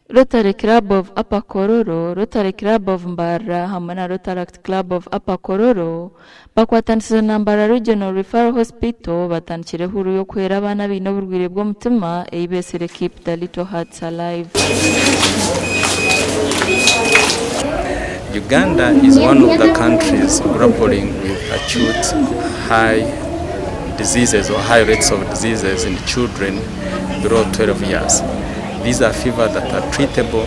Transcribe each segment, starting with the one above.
Rotary Club of Upper Kororo, Rotary Club of Mbarara hamwe na Rotary Club of Upper Kororo bakwatanisiza na Mbarara Referral Hospital batanukire huru yo kuhwera abana bino uburwaire bw'omutima eibesere keep the little hearts alive. Uganda is one of the countries grappling with acute high diseases or high rates of diseases in children below 12 years. These are fevers that are treatable,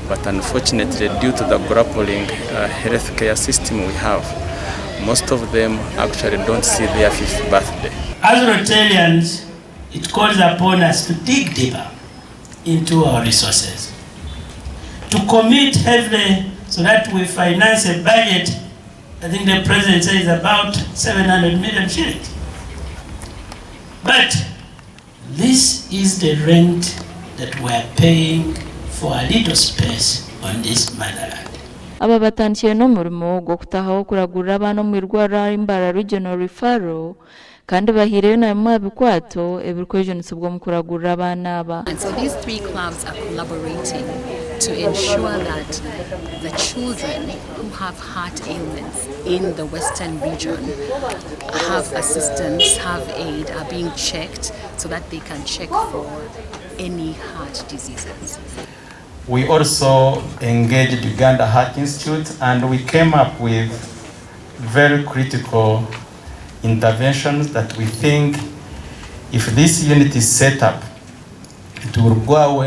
but unfortunately due to the grappling healthcare system we have, most of them actually don't see their 5th birthday. As Rotarians, it calls upon us to dig deeper into our resources, to commit heavily so that we finance a budget. I think the President says about 700 million shillings. But this is the rent that we are paying for a little space on this motherland. Aba batangiye no murimo gwo kutahaho kuragurira abana mu Rwara Mbarara Regional Referral kandi bahireyo na mwabikwato ebikojenisho bwo mu kuragurira abana aba. And so these 3 clubs are collaborating to ensure that the children who have heart ailments in the Western region have assistance, have aid, are being checked so that they can check for any heart diseases. We also engaged Uganda Heart Institute and we came up with very critical interventions that we think if this unit is set up, it will go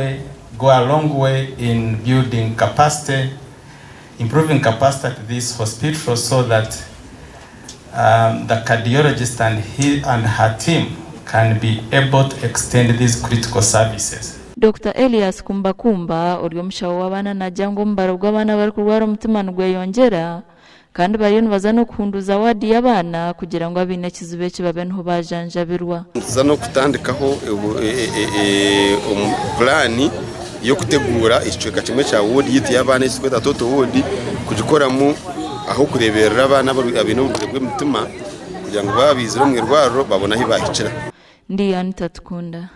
a long way in building capacity, improving capacity at this hospital so that the cardiologist and her team can be able to extend these critical services. Dr. Elias Kumbakumba uriyo mshawo w'abana na jango mbaro bw'abana bari kurwara umutima n'ugweyongera kandi bariyo baza no kuhunduza wadi y'abana kugira ngo abinakize beke babe nto bajanjabirwa. Za no kutandikaho plani yo kutegura icyo kimwe cya wodi yiti y'abana iswe tatoto wodi kugikoramo aho kureberera abana abino bw'umutima kugira ngo babizire mu irwaro babona hibahicira. Ndyamusiimanta.